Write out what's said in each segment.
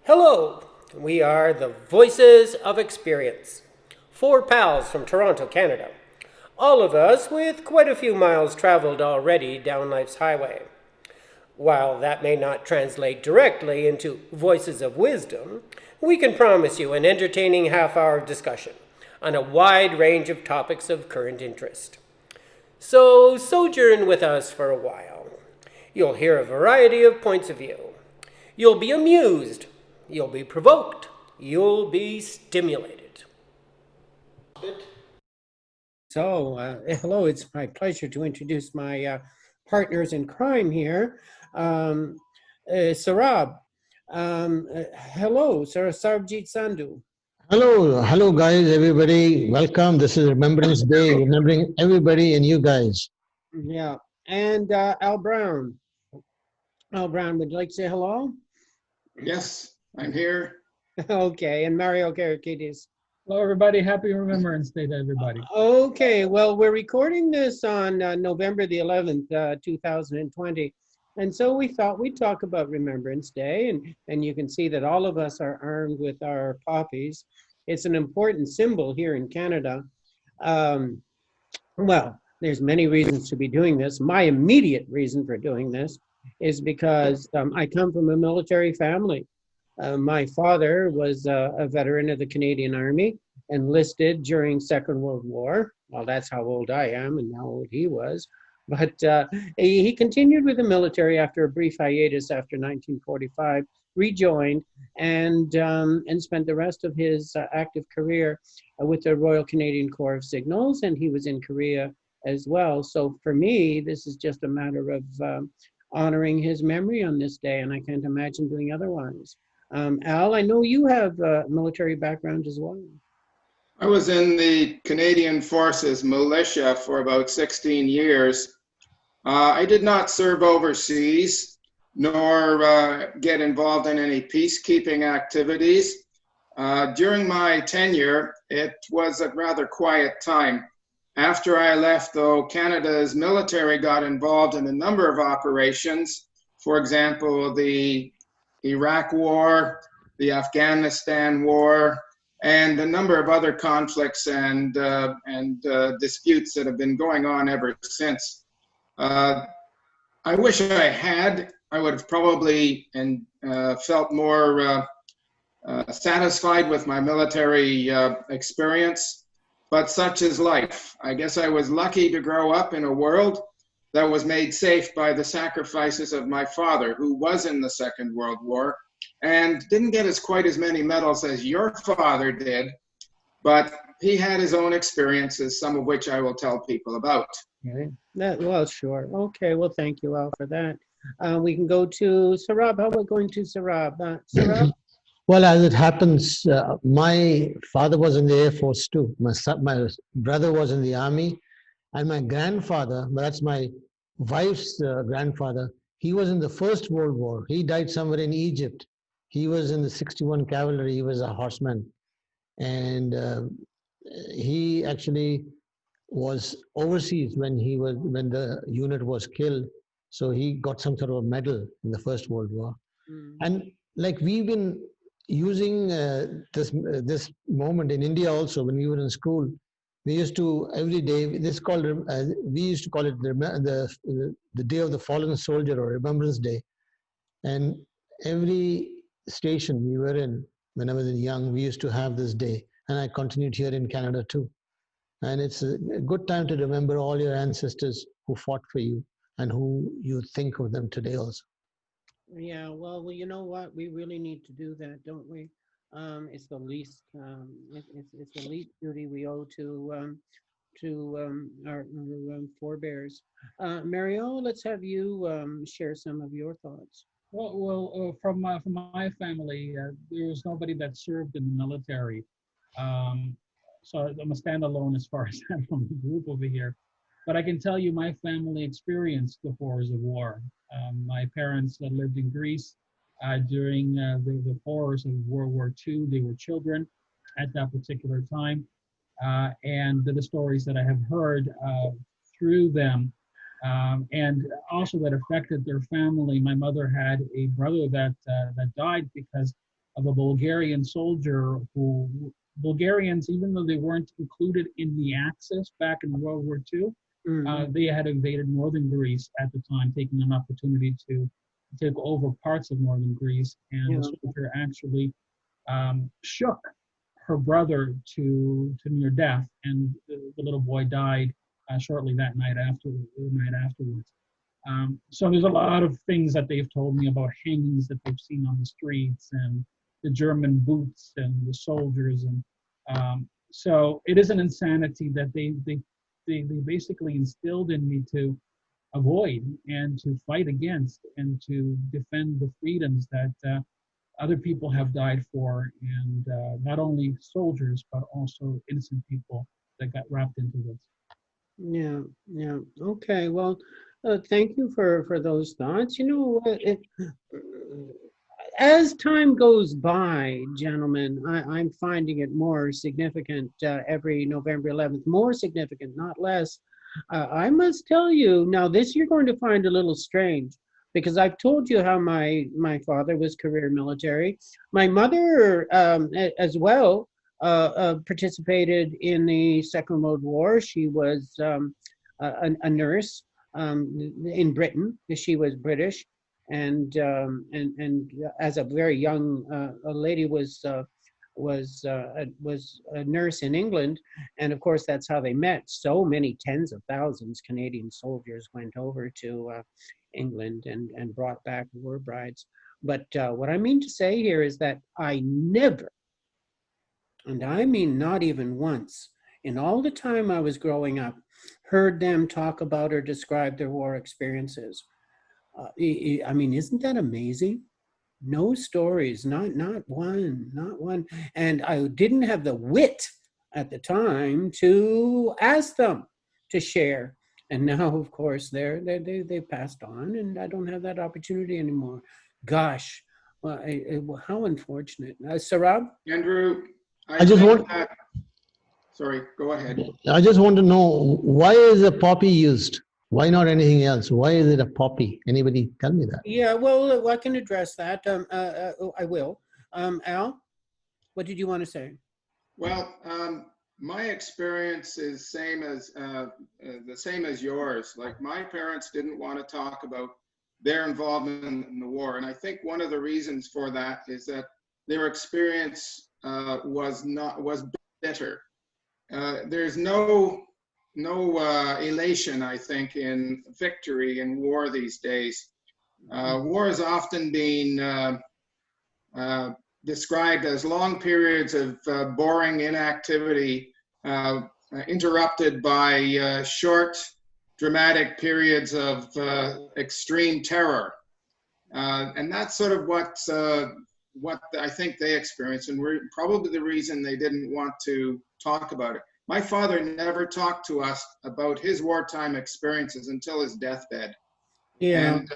Hello, we are the Voices of Experience. Four pals from Toronto, Canada. All of us with quite a few miles traveled already down life's highway. While that may not translate directly into voices of wisdom, we can promise you an entertaining half hour discussion on a wide range of topics of current interest. So, sojourn with us for a while. You'll hear a variety of points of view. You'll be amused. You'll be provoked. You'll be stimulated. Hello, it's my pleasure to introduce my partners in crime here. Um, Sarab. Hello, Sarabjit Sandhu. Hello, guys, everybody. Welcome. This is Remembrance Day, remembering everybody and you guys. Yeah, and Al Brown. Al Brown, would you like to say hello? Yes, I'm here. Okay, and Mario Karakidis. Hello, everybody. Happy Remembrance Day to everybody. Okay, well, we're recording this on November the 11th, 2020. And so we thought we'd talk about Remembrance Day, and you can see that all of us are armed with our poppies. It's an important symbol here in Canada. Um, well, there's many reasons to be doing this. My immediate reason for doing this is because I come from a military family. My father was a veteran of the Canadian Army, enlisted during Second World War. Well, that's how old I am and how old he was. But he continued with the military after a brief hiatus after 1945, rejoined, and spent the rest of his active career with the Royal Canadian Corps of Signals, and he was in Korea as well. So for me, this is just a matter of honoring his memory on this day, and I can't imagine doing otherwise. Al, I know you have a military background as well. I was in the Canadian Forces militia for about 16 years. I did not serve overseas, nor get involved in any peacekeeping activities. During my tenure, it was a rather quiet time. After I left, though, Canada's military got involved in a number of operations. For example, the Iraq War, the Afghanistan War, and a number of other conflicts and disputes that have been going on ever since. I wish I had. I would have probably felt more satisfied with my military experience, but such is life. I guess I was lucky to grow up in a world that was made safe by the sacrifices of my father, who was in the Second World War and didn't get quite as many medals as your father did, but he had his own experiences, some of which I will tell people about. Okay. Well, sure. Okay, well, thank you, Al, for that. We can go to Sarab. How about going to Sarab? Sarab? Well, as it happens, my father was in the Air Force too. My brother was in the Army, and my grandfather, that's my wife's grandfather, he was in the First World War. He died somewhere in Egypt. He was in the 61 Cavalry. He was a horseman. And he actually was overseas when the unit was killed. So he got some sort of a medal in the First World War. Mm. And like we've been using this moment in India also when we were in school. We used to every day. This called we used to call it the Day of the Fallen Soldier or Remembrance Day. And every station we were in when I was young, we used to have this day, and I continued here in Canada too. And it's a good time to remember all your ancestors who fought for you and who you think of them today also. Yeah, well, you know what? We really need to do that, don't we? It's the least, it's the least duty we owe to our forebears. Mario, let's have you share some of your thoughts. From my family, there was nobody that served in the military. Um, so I'm a standalone as far as I'm from the group over here. But I can tell you my family experienced the horrors of war. My parents lived in Greece during the horrors of World War II. They were children at that particular time. And the stories that I have heard through them, and also that affected their family. My mother had a brother that died because of a Bulgarian soldier who, Bulgarians, even though they weren't included in the Axis back in World War II, they had invaded northern Greece at the time, taking an opportunity to take over parts of northern Greece. And the soldier actually shook her brother to near death, and the little boy died shortly that night afterwards. So there's a lot of things that they've told me about hangings that they've seen on the streets, and the German boots and the soldiers, and so it is an insanity that they basically instilled in me to avoid and to fight against and to defend the freedoms that other people have died for, and not only soldiers but also innocent people that got wrapped into this. Yeah, yeah. Okay. Well, thank you for those thoughts. You know, as time goes by, gentlemen, I'm finding it more significant every November 11th, more significant, not less. I must tell you, now this you're going to find a little strange, because I've told you how my father was career military. My mother as well participated in the Second World War. She was a nurse in Britain. She was British, and as a very young lady was a nurse in England, and of course that's how they met. So many tens of thousands Canadian soldiers went over to England and brought back war brides. But what I mean to say here is that I never, and I mean not even once, in all the time I was growing up, heard them talk about or describe their war experiences. I mean, isn't that amazing? No stories, not one. And I didn't have the wit at the time to ask them to share. And now, of course, they passed on, and I don't have that opportunity anymore. Gosh, well, how unfortunate. Sarab? Andrew, I just want, sorry, go ahead. I just want to know, why is a poppy used? Why not anything else? Why is it a poppy? Anybody tell me that? Yeah, well, I can address that. I will. Al, what did you want to say? Well, my experience is the same as yours. Like, my parents didn't want to talk about their involvement in the war, and I think one of the reasons for that is that their experience was bitter. There's no elation, I think, in victory in war these days. War has often been described as long periods of boring inactivity, interrupted by short, dramatic periods of extreme terror. And that's sort of what I think they experienced, and we're probably the reason they didn't want to talk about it. My father never talked to us about his wartime experiences until his deathbed. Yeah. And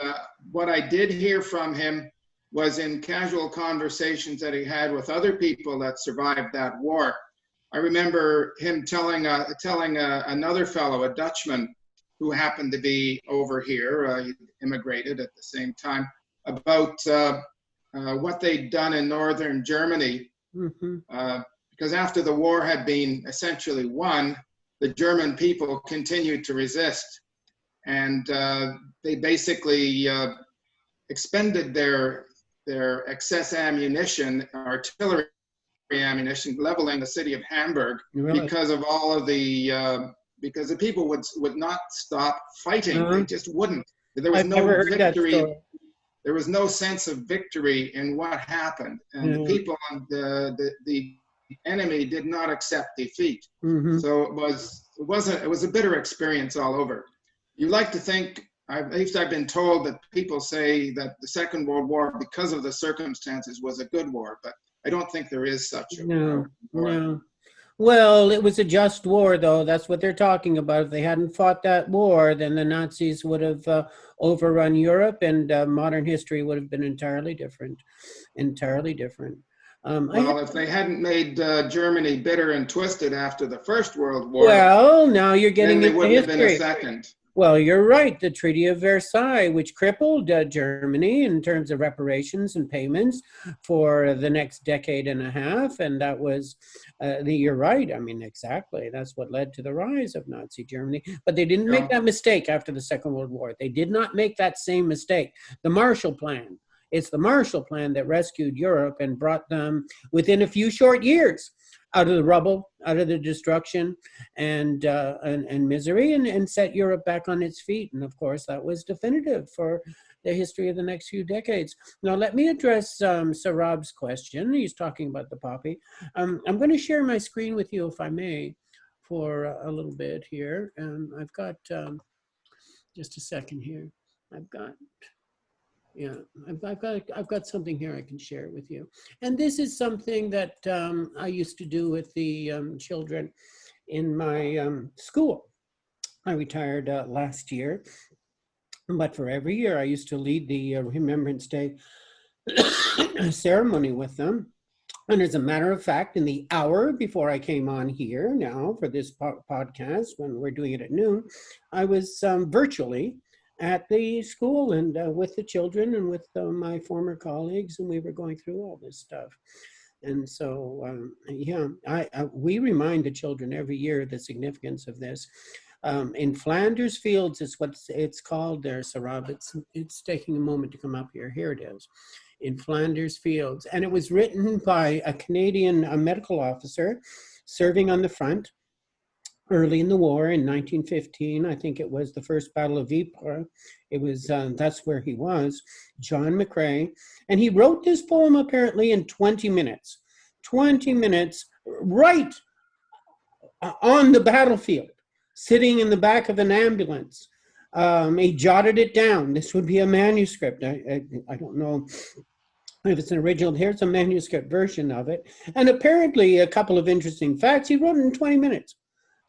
what I did hear from him was in casual conversations that he had with other people that survived that war. I remember him telling another fellow, a Dutchman, who happened to be over here, he immigrated at the same time, about what they'd done in northern Germany. Because after the war had been essentially won, the German people continued to resist. And they basically expended their excess ammunition, artillery ammunition, leveling the city of Hamburg, really? Because of all of because the people would not stop fighting. They just wouldn't. There was no victory. There was no sense of victory in what happened, and the people, the enemy, did not accept defeat. So it was a bitter experience all over. You like to think, at least I've been told, that people say that the Second World War, because of the circumstances, was a good war, but I don't think there is such a war. No. Well, it was a just war, though. That's what they're talking about. If they hadn't fought that war, then the Nazis would have overrun Europe, and modern history would have been entirely different. Entirely different. Well, if they hadn't made Germany bitter and twisted after the First World War, well, now you're getting then they into wouldn't history. have been a second. Well, you're right. The Treaty of Versailles, which crippled Germany in terms of reparations and payments for the next decade and a half. And that was, you're right. I mean, exactly. That's what led to the rise of Nazi Germany. But they didn't make Yeah. that mistake after the Second World War. They did not make that same mistake. The Marshall Plan. It's the Marshall Plan that rescued Europe and brought them within a few short years out of the rubble, out of the destruction and misery, and set Europe back on its feet. And of course, that was definitive for the history of the next few decades. Now, let me address Sarab's question. He's talking about the poppy. I'm going to share my screen with you, if I may, for a little bit here. I've got, just a second here. Yeah, I've got something here I can share with you. And this is something that I used to do with the children in my school. I retired last year, but for every year I used to lead the Remembrance Day ceremony with them. And as a matter of fact, in the hour before I came on here now for this podcast, when we're doing it at noon, I was virtually at the school and with the children and with my former colleagues, and we were going through all this stuff. And so, yeah, we remind the children every year the significance of this. In Flanders Fields is what it's called there, Sarab. It's taking a moment to come up here. Here it is. In Flanders Fields. And it was written by a Canadian medical officer serving on the front early in the war in 1915. I think it was the first Battle of Ypres. It was, that's where he was, John McCrae. And he wrote this poem apparently in 20 minutes. 20 minutes right on the battlefield, sitting in the back of an ambulance. He jotted it down. This would be a manuscript. I don't know if it's an original. Here's a manuscript version of it. And apparently a couple of interesting facts. He wrote it in 20 minutes.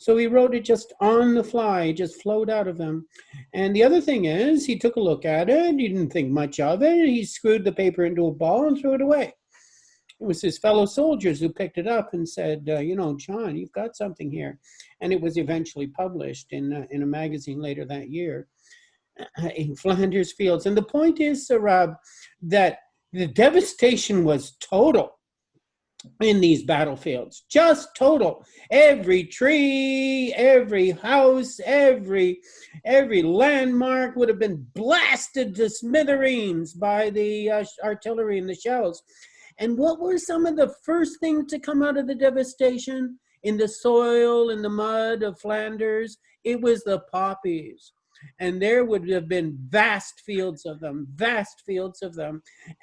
So he wrote it just on the fly, it just flowed out of him. And the other thing is, he took a look at it, he didn't think much of it, he screwed the paper into a ball and threw it away. It was his fellow soldiers who picked it up and said, you know, John, you've got something here. And it was eventually published in a magazine later that year in Flanders Fields. And the point is, Sarab, that the devastation was total in these battlefields, just total. Every tree, every house, every landmark would have been blasted to smithereens by the artillery and the shells. And what were some of the first things to come out of the devastation in the soil, in the mud of Flanders? It was the poppies. And there would have been vast fields of them.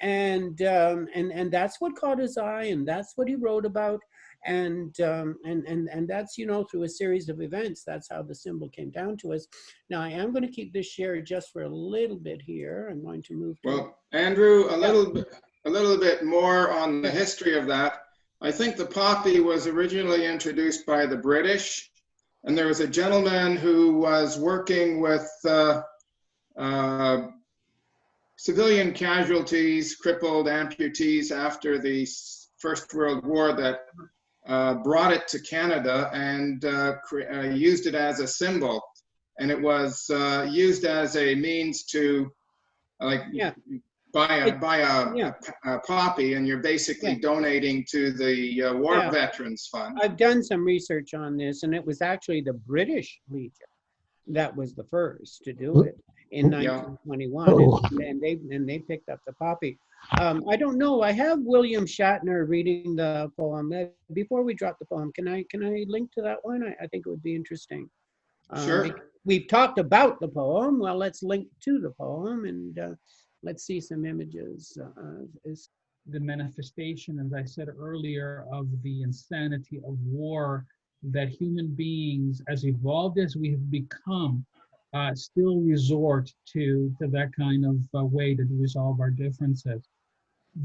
And that's what caught his eye, and that's what he wrote about. And that's, you know, through a series of events, that's how the symbol came down to us. Now, I am going to keep this shared just for a little bit here. I'm going to move to... Well, Andrew, a little bit more on the history of that. I think the poppy was originally introduced by the British. And there was a gentleman who was working with civilian casualties, crippled amputees after the First World War that brought it to Canada and used it as a symbol. And it was used as a means to buy a poppy, and you're basically donating to the War Veterans Fund. I've done some research on this, and it was actually the British Legion that was the first to do it in 1921, and they picked up the poppy. I don't know. I have William Shatner reading the poem. Before we drop the poem, can I link to that one? I think it would be interesting. Sure. We've talked about the poem. Well, let's link to the poem and let's see some images. The manifestation, as I said earlier, of the insanity of war, that human beings, as evolved as we have become, still resort to that kind of way to resolve our differences.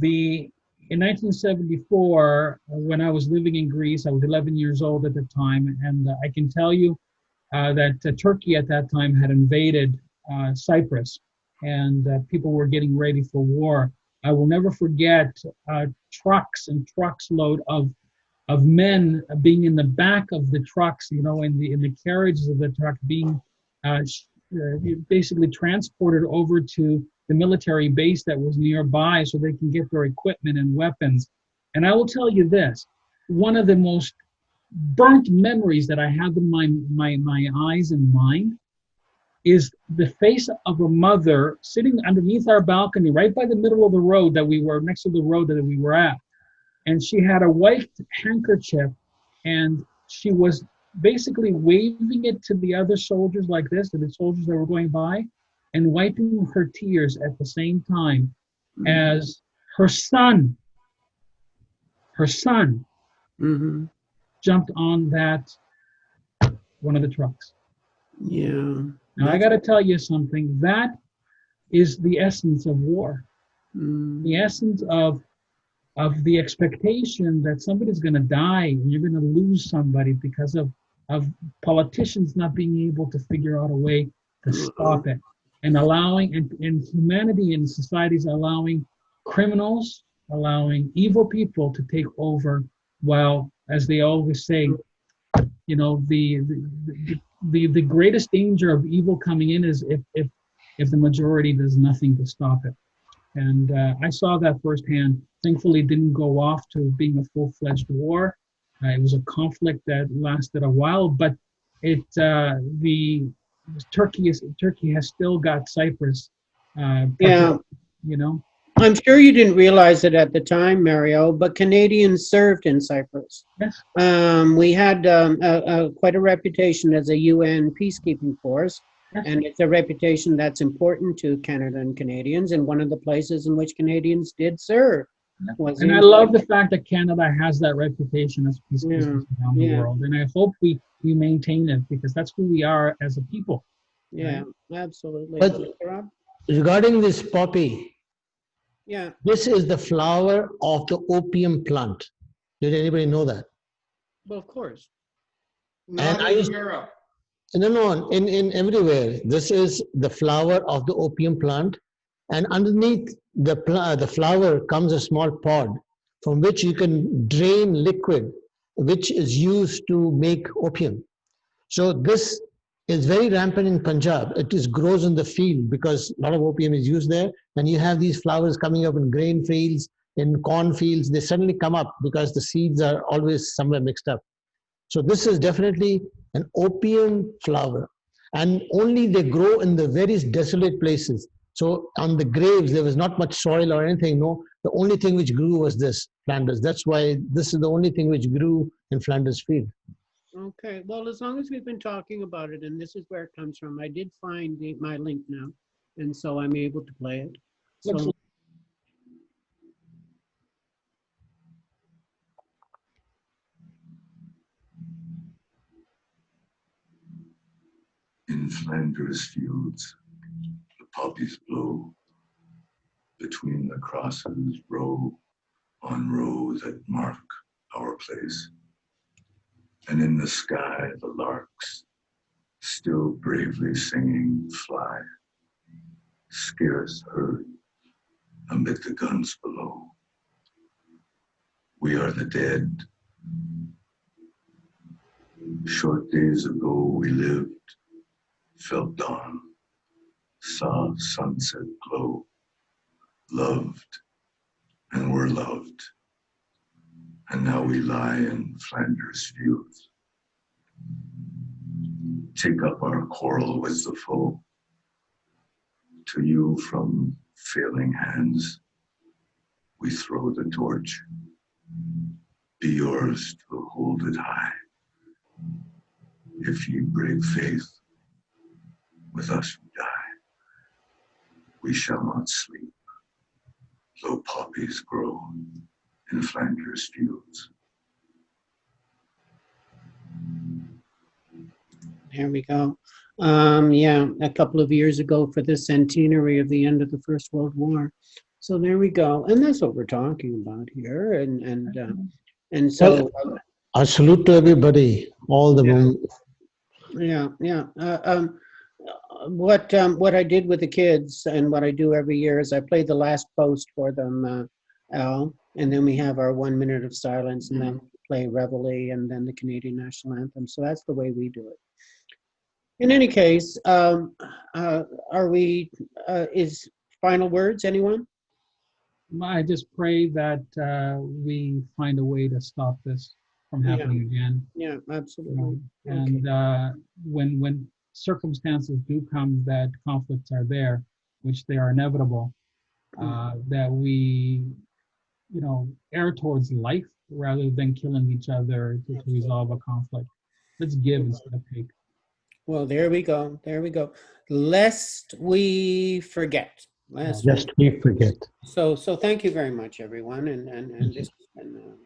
In 1974, when I was living in Greece, I was 11 years old at the time, and I can tell you that Turkey at that time had invaded Cyprus, and people were getting ready for war. I will never forget trucks and trucks load of men being in the back of the trucks, you know, in the carriages of the truck, being basically transported over to the military base that was nearby so they can get their equipment and weapons. And I will tell you this, one of the most burnt memories that I have in my eyes and mind is the face of a mother sitting underneath our balcony right by the middle of the road that we were, next to the road that we were at. And she had a white handkerchief and she was basically waving it to the other soldiers like this, to the soldiers that were going by, and wiping her tears at the same time as her son Mm-hmm. jumped on that one of the trucks. Yeah. Now I got to tell you something. That is the essence of war. Mm. The essence of the expectation that somebody's going to die and you're going to lose somebody because of politicians not being able to figure out a way to stop it, and allowing and humanity and societies allowing criminals, allowing evil people to take over, while, as they always say, you know, the greatest danger of evil coming in is if the majority does nothing to stop it. And I saw that firsthand. Thankfully, it didn't go off to being a full-fledged war. It was a conflict that lasted a while, but Turkey has still got Cyprus. Yeah. You know. I'm sure you didn't realize it at the time, Mario, but Canadians served in Cyprus. Yes. We had quite a reputation as a UN peacekeeping force. Yes. And it's a reputation that's important to Canada and Canadians. And one of the places in which Canadians did serve was and I love the fact that Canada has that reputation as peacekeepers around the world. And I hope we maintain it, because that's who we are as a people. Yeah, absolutely. But regarding this poppy, yeah, this is the flower of the opium plant. Did anybody know that? Well, of course. Not in Europe. No, in everywhere. This is the flower of the opium plant, and underneath the flower comes a small pod from which you can drain liquid, which is used to make opium. So this is very rampant in Punjab. Grows in the field because a lot of opium is used there, and you have these flowers coming up in grain fields, in corn fields. They suddenly come up because the seeds are always somewhere mixed up. So this is definitely an opium flower, and only they grow in the very desolate places. So on the graves, there was not much soil or anything. No, the only thing which grew was this Flanders. That's why this is the only thing which grew in Flanders field. Okay, well, as long as we've been talking about it, and this is where it comes from, I did find my link now, and so I'm able to play it. So. In Flanders fields, the poppies blow between the crosses, row on row that mark our place. And in the sky, the larks, still bravely singing, fly, scarce heard amid the guns below. We are the dead. Short days ago we lived, felt dawn, saw sunset glow, loved and were loved. And now we lie in Flanders fields. Take up our quarrel with the foe. To you from failing hands, we throw the torch. Be yours to hold it high. If ye break faith, with us you die. We shall not sleep, though poppies grow in Flanders fields. There we go. Yeah, a couple of years ago for the centenary of the end of the First World War. So there we go, and that's what we're talking about here, and so. I salute to everybody, all the What I did with the kids and what I do every year is I play the last post for them, Al, and then we have our 1 minute of silence, and then play Reveille and then the Canadian National Anthem. So that's the way we do it. In any case, are we, is final words, anyone? I just pray that we find a way to stop this from Yeah. happening again. Yeah, You absolutely. know, Okay. and when circumstances do come that conflicts are there, which they are inevitable, that we, err towards life rather than killing each other to resolve a conflict. Let's give instead of take. Well, there we go. There we go. Lest we forget. Lest we Lest we forget. So thank you very much, everyone, and Thank you. this has been